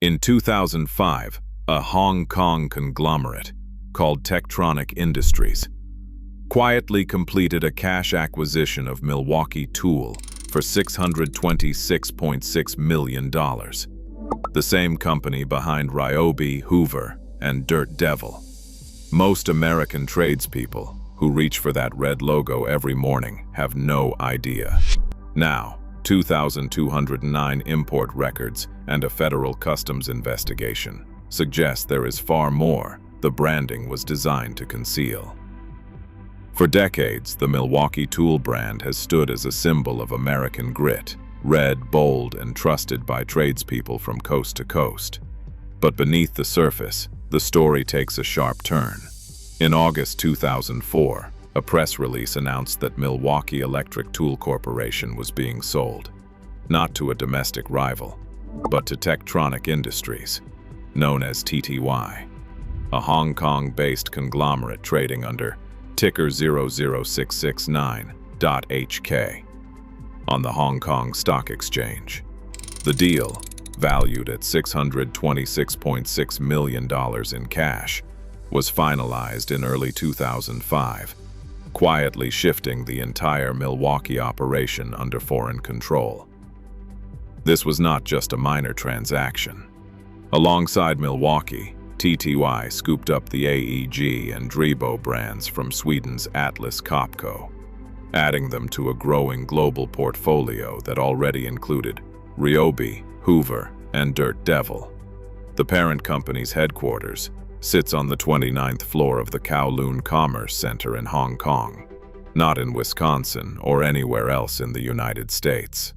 In 2005, a Hong Kong conglomerate called Techtronic Industries quietly completed a cash acquisition of Milwaukee Tool for $626.6 million. The same company behind Ryobi, Hoover, and Dirt Devil. Most American tradespeople who reach for that red logo every morning have no idea. Now, 2,209 import records and a federal customs investigation suggest there is far more the branding was designed to conceal. For decades, the Milwaukee Tool brand has stood as a symbol of American grit, red, bold, and trusted by tradespeople from coast to coast. But beneath the surface, the story takes a sharp turn. In August 2004, a press release announced that Milwaukee Electric Tool Corporation was being sold, not to a domestic rival, but to Techtronic Industries, known as TTY, a Hong Kong-based conglomerate trading under ticker 00669.HK on the Hong Kong Stock Exchange. The deal, valued at $626.6 million in cash, was finalized in early 2005, quietly shifting the entire Milwaukee operation under foreign control. This was not just a minor transaction. Alongside Milwaukee, TTY scooped up the AEG and Dribo brands from Sweden's Atlas Copco, adding them to a growing global portfolio that already included Ryobi, Hoover, and Dirt Devil. The parent company's headquarters sits on the 29th floor of the Kowloon Commerce Center in Hong Kong, not in Wisconsin or anywhere else in the United States.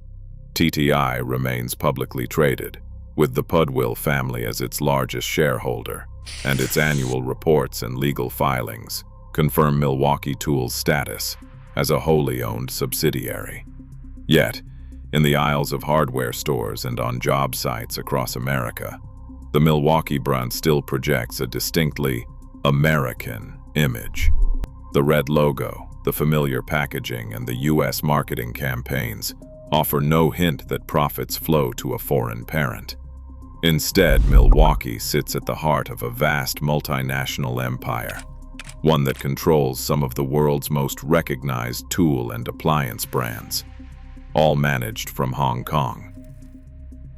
TTI remains publicly traded, with the Pudwill family as its largest shareholder, and its annual reports and legal filings confirm Milwaukee Tool's status as a wholly owned subsidiary. Yet, in the aisles of hardware stores and on job sites across America, the Milwaukee brand still projects a distinctly American image. The red logo, the familiar packaging, and the U.S. marketing campaigns offer no hint that profits flow to a foreign parent. Instead, Milwaukee sits at the heart of a vast multinational empire, one that controls some of the world's most recognized tool and appliance brands, all managed from Hong Kong.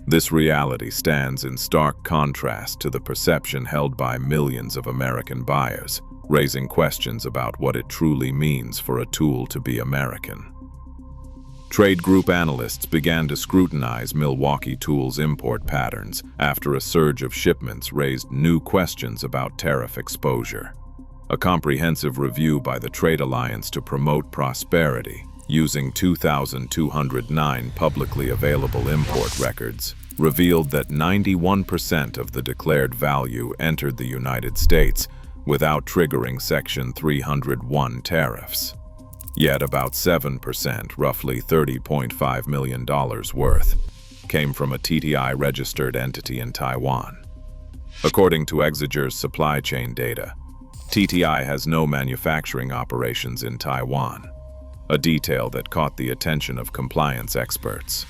This reality stands in stark contrast to the perception held by millions of American buyers, raising questions about what it truly means for a tool to be American. Trade group analysts began to scrutinize Milwaukee Tool's import patterns after a surge of shipments raised new questions about tariff exposure. A comprehensive review by the Trade Alliance to Promote Prosperity, using 2,209 publicly available import records, revealed that 91% of the declared value entered the United States without triggering Section 301 tariffs. Yet about 7%, roughly $30.5 million worth, came from a TTI-registered entity in Taiwan. According to Exeger's supply chain data, TTI has no manufacturing operations in Taiwan, a detail that caught the attention of compliance experts.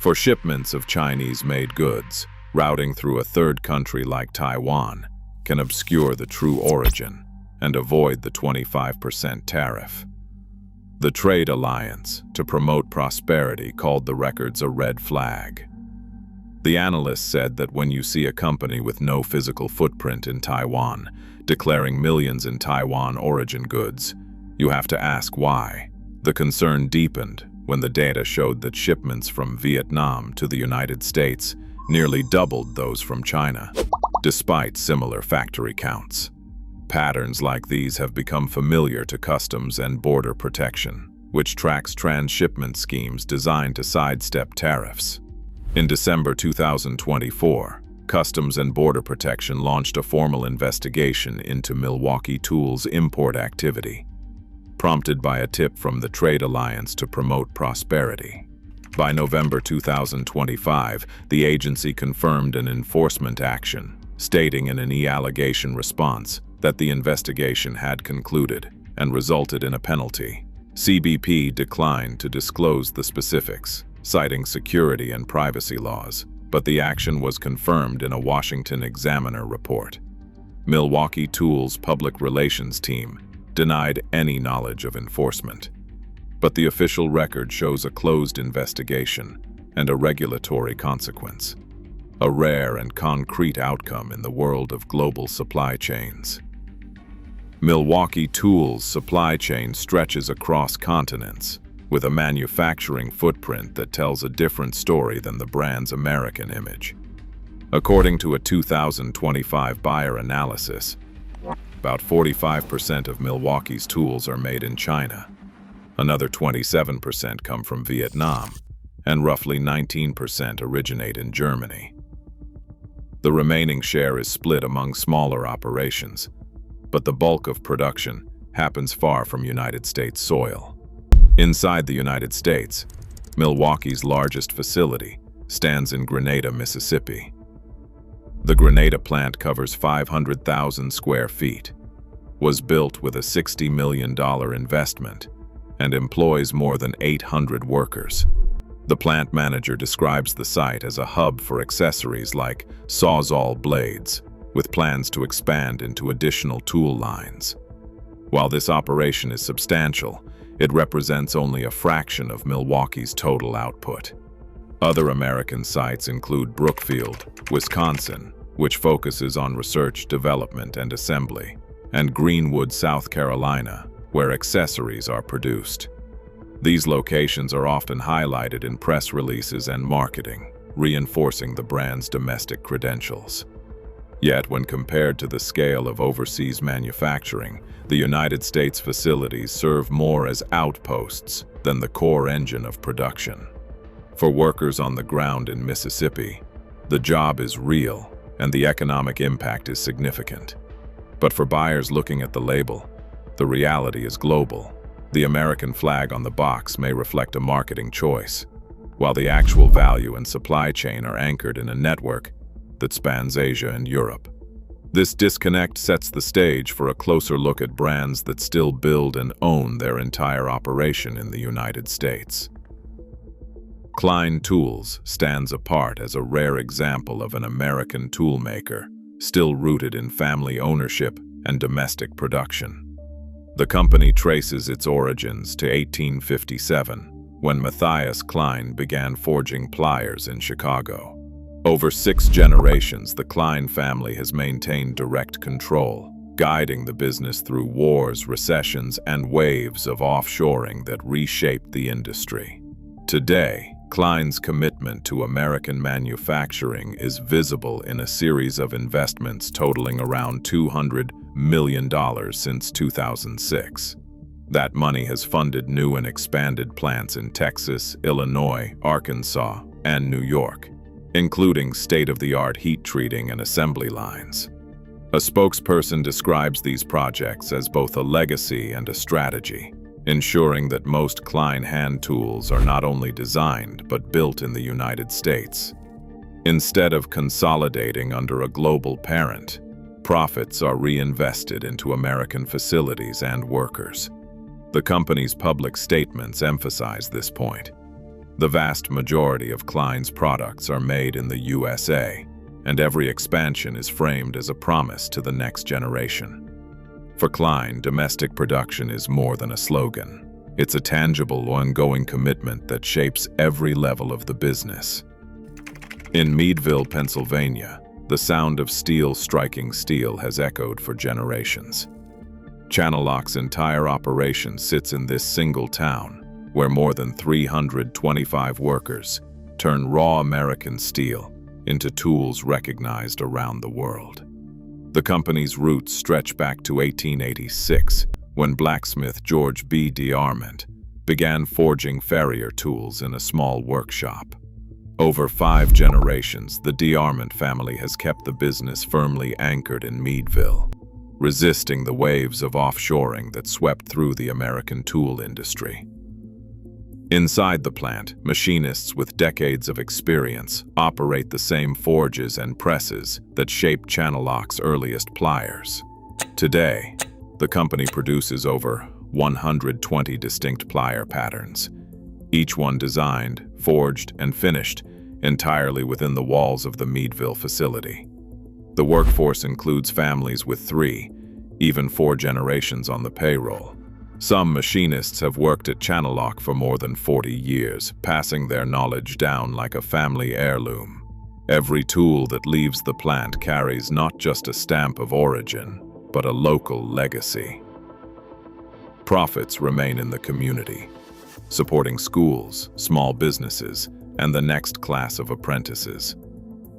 For shipments of Chinese-made goods, routing through a third country like Taiwan can obscure the true origin and avoid the 25% tariff. The Trade Alliance to Promote Prosperity called the records a red flag. The analysts said that when you see a company with no physical footprint in Taiwan declaring millions in Taiwan origin goods, you have to ask why. The concern deepened when the data showed that shipments from Vietnam to the United States nearly doubled those from China, despite similar factory counts. Patterns like these have become familiar to Customs and Border Protection, which tracks transshipment schemes designed to sidestep tariffs. In December 2024, Customs and Border Protection launched a formal investigation into Milwaukee Tool's import activity, prompted by a tip from the Trade Alliance to Promote Prosperity. By November 2025, the agency confirmed an enforcement action, stating in an e-allegation response that the investigation had concluded and resulted in a penalty. CBP declined to disclose the specifics, citing security and privacy laws, but the action was confirmed in a Washington Examiner report. Milwaukee Tool's public relations team denied any knowledge of enforcement, but the official record shows a closed investigation and a regulatory consequence, a rare and concrete outcome in the world of global supply chains. Milwaukee Tool's supply chain stretches across continents, with a manufacturing footprint that tells a different story than the brand's American image. According to a 2025 buyer analysis, about 45% of Milwaukee's tools are made in China, another 27% come from Vietnam, and roughly 19% originate in Germany. The remaining share is split among smaller operations, but the bulk of production happens far from United States soil. Inside the United States, Milwaukee's largest facility stands in Grenada, Mississippi. The Grenada plant covers 500,000 square feet, was built with a $60 million investment, and employs more than 800 workers. The plant manager describes the site as a hub for accessories like Sawzall blades, with plans to expand into additional tool lines. While this operation is substantial, it represents only a fraction of Milwaukee's total output. Other American sites include Brookfield, Wisconsin, which focuses on research, development, and assembly, and Greenwood, South Carolina, where accessories are produced. These locations are often highlighted in press releases and marketing, reinforcing the brand's domestic credentials. Yet, when compared to the scale of overseas manufacturing, the United States facilities serve more as outposts than the core engine of production. For workers on the ground in Mississippi, the job is real and the economic impact is significant. But for buyers looking at the label, the reality is global. The American flag on the box may reflect a marketing choice, while the actual value and supply chain are anchored in a network that spans Asia and Europe. This disconnect sets the stage for a closer look at brands that still build and own their entire operation in the United States. Klein Tools stands apart as a rare example of an American toolmaker, still rooted in family ownership and domestic production. The company traces its origins to 1857, when Matthias Klein began forging pliers in Chicago. Over 6 generations, the Klein family has maintained direct control, guiding the business through wars, recessions, and waves of offshoring that reshaped the industry. Today, Klein's commitment to American manufacturing is visible in a series of investments totaling around $200 million since 2006. That money has funded new and expanded plants in Texas, Illinois, Arkansas, and New York, including state-of-the-art heat treating and assembly lines. A spokesperson describes these projects as both a legacy and a strategy, ensuring that most Klein hand tools are not only designed but built in the United States. Instead of consolidating under a global parent, profits are reinvested into American facilities and workers. The company's public statements emphasize this point. The vast majority of Klein's products are made in the USA, and every expansion is framed as a promise to the next generation. For Klein, domestic production is more than a slogan. It's a tangible, ongoing commitment that shapes every level of the business. In Meadville, Pennsylvania, the sound of steel striking steel has echoed for generations. Channellock's entire operation sits in this single town, where more than 325 workers turn raw American steel into tools recognized around the world. The company's roots stretch back to 1886, when blacksmith George B. DeArmond began forging farrier tools in a small workshop. Over 5 generations, the DeArmond family has kept the business firmly anchored in Meadville, resisting the waves of offshoring that swept through the American tool industry. Inside the plant, machinists with decades of experience operate the same forges and presses that shaped Channellock's earliest pliers. Today, the company produces over 120 distinct plier patterns, each one designed, forged, and finished entirely within the walls of the Meadville facility. The workforce includes families with 3, even 4 generations on the payroll. Some machinists have worked at Channellock for more than 40 years, passing their knowledge down like a family heirloom. Every tool that leaves the plant carries not just a stamp of origin, but a local legacy. Profits remain in the community, supporting schools, small businesses, and the next class of apprentices.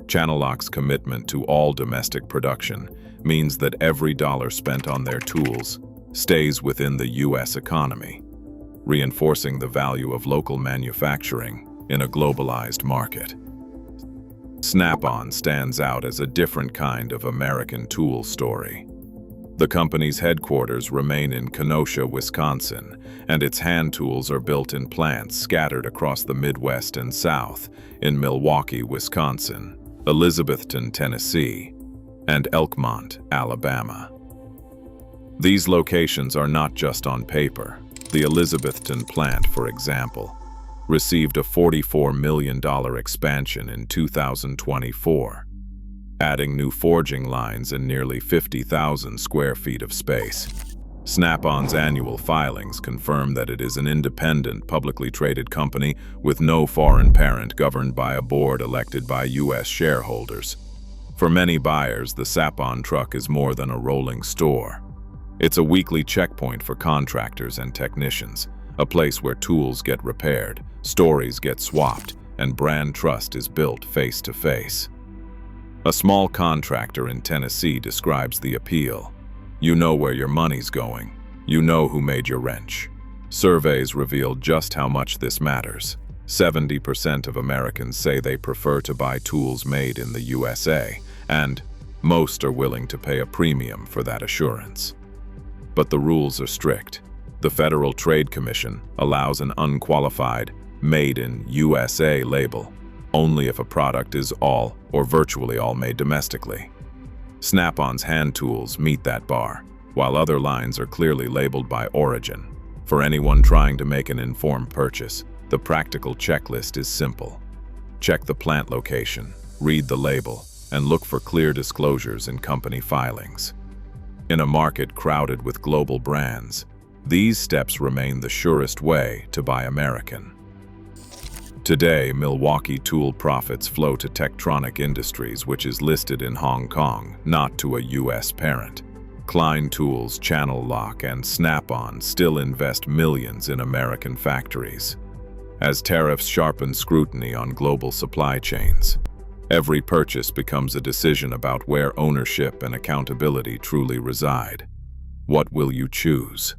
Channellock's commitment to all domestic production means that every dollar spent on their tools stays within the U.S. economy, reinforcing the value of local manufacturing in a globalized market. Snap-on stands out as a different kind of American tool story. The company's headquarters remain in Kenosha, Wisconsin, and its hand tools are built in plants scattered across the Midwest and South in Milwaukee, Wisconsin, Elizabethton, Tennessee, and Elkmont, Alabama. These locations are not just on paper. The Elizabethton plant, for example, received a $44 million expansion in 2024, adding new forging lines and nearly 50,000 square feet of space. Snap-on's annual filings confirm that it is an independent, publicly traded company with no foreign parent, governed by a board elected by U.S. shareholders. For many buyers, the Snap-on truck is more than a rolling store. It's a weekly checkpoint for contractors and technicians, a place where tools get repaired, stories get swapped, and brand trust is built face to face. A small contractor in Tennessee describes the appeal. You know where your money's going. You know who made your wrench. Surveys reveal just how much this matters. 70% of Americans say they prefer to buy tools made in the USA, and most are willing to pay a premium for that assurance. But the rules are strict. The Federal Trade Commission allows an unqualified "Made in USA" label only if a product is all or virtually all made domestically. Snap-on's hand tools meet that bar, while other lines are clearly labeled by origin. For anyone trying to make an informed purchase, the practical checklist is simple. Check the plant location, read the label, and look for clear disclosures in company filings. In a market crowded with global brands, these steps remain the surest way to buy American. Today, Milwaukee Tool profits flow to Techtronic Industries, which is listed in Hong Kong, not to a U.S. parent. Klein Tools, Channellock, and Snap-on still invest millions in American factories. As tariffs sharpen scrutiny on global supply chains, every purchase becomes a decision about where ownership and accountability truly reside. What will you choose?